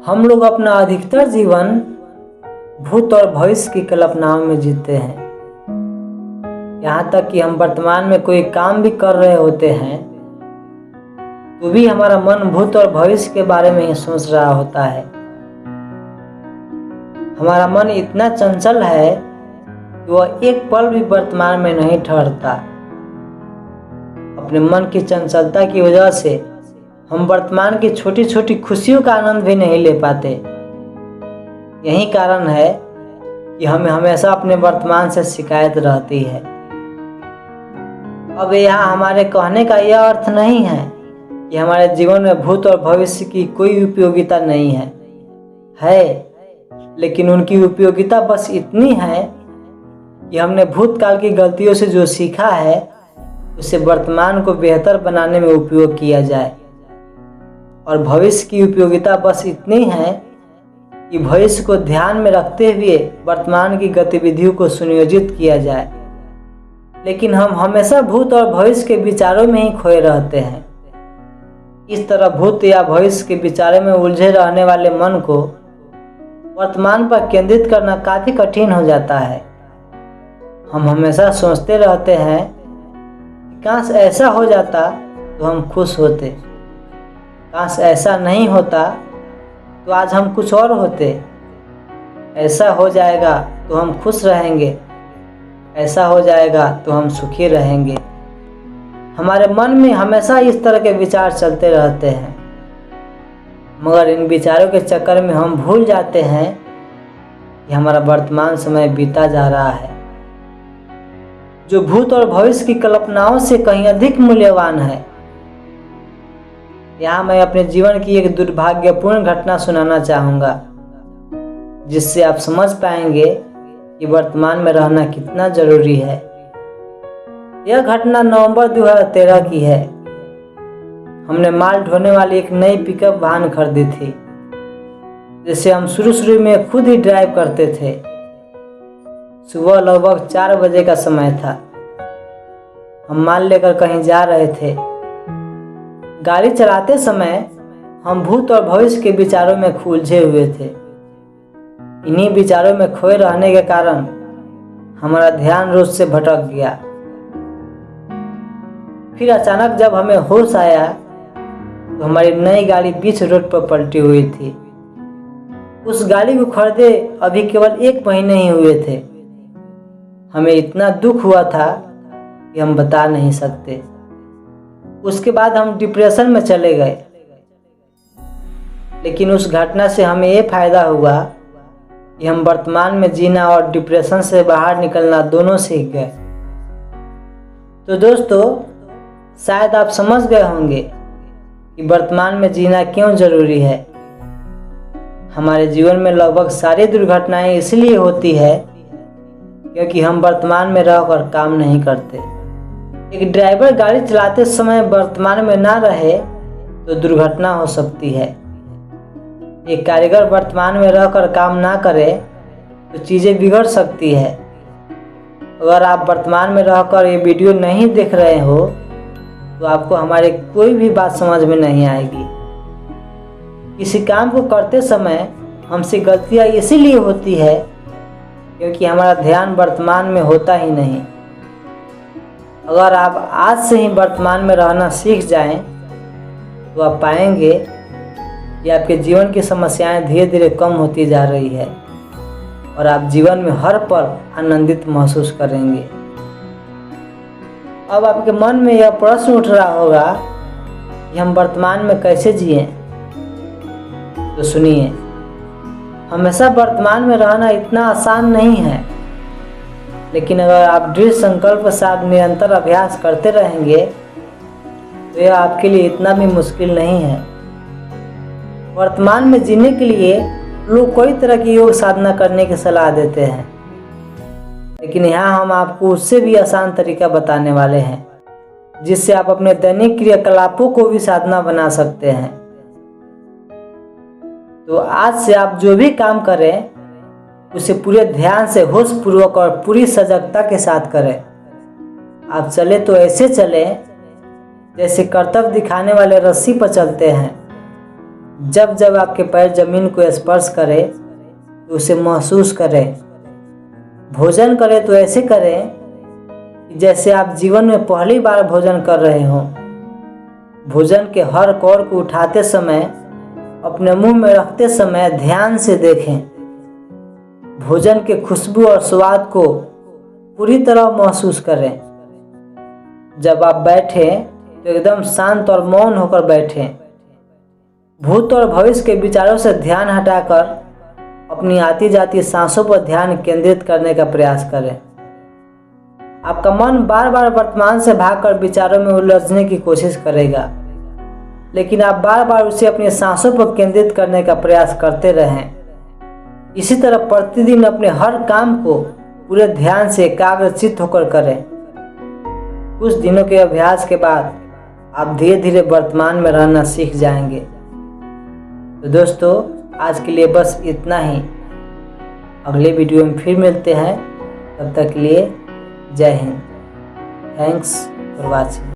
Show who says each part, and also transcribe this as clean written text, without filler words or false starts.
Speaker 1: हम लोग अपना अधिकतर जीवन भूत और भविष्य की कल्पनाओं में जीते हैं। यहाँ तक कि हम वर्तमान में कोई काम भी कर रहे होते हैं तो भी हमारा मन भूत और भविष्य के बारे में ही सोच रहा होता है। हमारा मन इतना चंचल है कि वह एक पल भी वर्तमान में नहीं ठहरता। अपने मन की चंचलता की वजह से हम वर्तमान की छोटी छोटी खुशियों का आनंद भी नहीं ले पाते। यही कारण है कि हमें हमेशा अपने वर्तमान से शिकायत रहती है। अब यहाँ हमारे कहने का यह अर्थ नहीं है कि हमारे जीवन में भूत और भविष्य की कोई उपयोगिता नहीं है, लेकिन उनकी उपयोगिता बस इतनी है कि हमने भूतकाल की गलतियों से जो सीखा है उसे वर्तमान को बेहतर बनाने में उपयोग किया जाए, और भविष्य की उपयोगिता बस इतनी है कि भविष्य को ध्यान में रखते हुए वर्तमान की गतिविधियों को सुनियोजित किया जाए। लेकिन हम हमेशा भूत और भविष्य के विचारों में ही खोए रहते हैं। इस तरह भूत या भविष्य के विचारों में उलझे रहने वाले मन को वर्तमान पर केंद्रित करना काफी कठिन हो जाता है। हम हमेशा सोचते रहते हैं कि काश ऐसा हो जाता तो हम खुश होते, काश ऐसा नहीं होता तो आज हम कुछ और होते, ऐसा हो जाएगा तो हम खुश रहेंगे, ऐसा हो जाएगा तो हम सुखी रहेंगे। हमारे मन में हमेशा इस तरह के विचार चलते रहते हैं, मगर इन विचारों के चक्कर में हम भूल जाते हैं कि हमारा वर्तमान समय बीता जा रहा है, जो भूत और भविष्य की कल्पनाओं से कहीं अधिक मूल्यवान है। यहाँ मैं अपने जीवन की एक दुर्भाग्यपूर्ण घटना सुनाना चाहूँगा, जिससे आप समझ पाएंगे कि वर्तमान में रहना कितना जरूरी है। यह घटना नवंबर 2013 की है। हमने माल ढोने वाली एक नई पिकअप वाहन खरीदी थी, जिसे हम शुरू में खुद ही ड्राइव करते थे। सुबह लगभग 4 बजे का समय था। हम माल लेकर कहीं जा रहे थे। गाड़ी चलाते समय हम भूत और भविष्य के विचारों में उलझे हुए थे। इन्हीं विचारों में खोए रहने के कारण हमारा ध्यान रोज से भटक गया। फिर अचानक जब हमें होश आया तो हमारी नई गाड़ी बीच रोड पर पलटी हुई थी। उस गाड़ी को खरीदे अभी केवल 1 महीने ही हुए थे। हमें इतना दुख हुआ था कि हम बता नहीं सकते। उसके बाद हम डिप्रेशन में चले गए। लेकिन उस घटना से हमें ये फायदा हुआ कि हम वर्तमान में जीना और डिप्रेशन से बाहर निकलना दोनों सीख गए। तो दोस्तों, शायद आप समझ गए होंगे कि वर्तमान में जीना क्यों जरूरी है। हमारे जीवन में लगभग सारी दुर्घटनाएं इसलिए होती है क्योंकि हम वर्तमान में रहकर काम नहीं करते। एक ड्राइवर गाड़ी चलाते समय वर्तमान में ना रहे तो दुर्घटना हो सकती है। एक कारीगर वर्तमान में रहकर काम ना करे तो चीज़ें बिगड़ सकती है। अगर आप वर्तमान में रहकर ये वीडियो नहीं देख रहे हो तो आपको हमारी कोई भी बात समझ में नहीं आएगी। किसी काम को करते समय हमसे गलतियाँ इसीलिए होती है क्योंकि हमारा ध्यान वर्तमान में होता ही नहीं। अगर आप आज से ही वर्तमान में रहना सीख जाएं तो आप पाएंगे कि आपके जीवन की समस्याएं धीरे धीरे कम होती जा रही है और आप जीवन में हर पल आनंदित महसूस करेंगे। अब आपके मन में यह प्रश्न उठ रहा होगा कि हम वर्तमान में कैसे जिएं? तो सुनिए, हमेशा वर्तमान में रहना इतना आसान नहीं है, लेकिन अगर आप दृढ़ संकल्प के साथ निरंतर अभ्यास करते रहेंगे तो यह आपके लिए इतना भी मुश्किल नहीं है। वर्तमान में जीने के लिए लोग कई तरह की योग साधना करने की सलाह देते हैं, लेकिन यहाँ हम आपको उससे भी आसान तरीका बताने वाले हैं, जिससे आप अपने दैनिक क्रियाकलापों को भी साधना बना सकते हैं। तो आज से आप जो भी काम करें उसे पूरे ध्यान से, होश पूर्वक और पूरी सजगता के साथ करें। आप चले तो ऐसे चलें जैसे कर्तव्य दिखाने वाले रस्सी पर चलते हैं, जब जब आपके पैर जमीन को स्पर्श करे तो उसे महसूस करें। भोजन करें तो ऐसे करें जैसे आप जीवन में पहली बार भोजन कर रहे हों। भोजन के हर कौर को उठाते समय, अपने मुंह में रखते समय ध्यान से देखें। भोजन के खुशबू और स्वाद को पूरी तरह महसूस करें। जब आप बैठें तो एकदम शांत और मौन होकर बैठें। भूत और भविष्य के विचारों से ध्यान हटाकर अपनी आती जाती सांसों पर ध्यान केंद्रित करने का प्रयास करें। आपका मन बार बार वर्तमान से भागकर विचारों में उलझने की कोशिश करेगा, लेकिन आप बार बार उसे अपनी सांसों पर केंद्रित करने का प्रयास करते रहें। इसी तरह प्रतिदिन अपने हर काम को पूरे ध्यान से एकाग्रचित्त होकर करें। कुछ दिनों के अभ्यास के बाद आप धीरे धीरे वर्तमान में रहना सीख जाएंगे। तो दोस्तों, आज के लिए बस इतना ही। अगले वीडियो में फिर मिलते हैं। तब तक के लिए जय हिंद। Thanks for watching.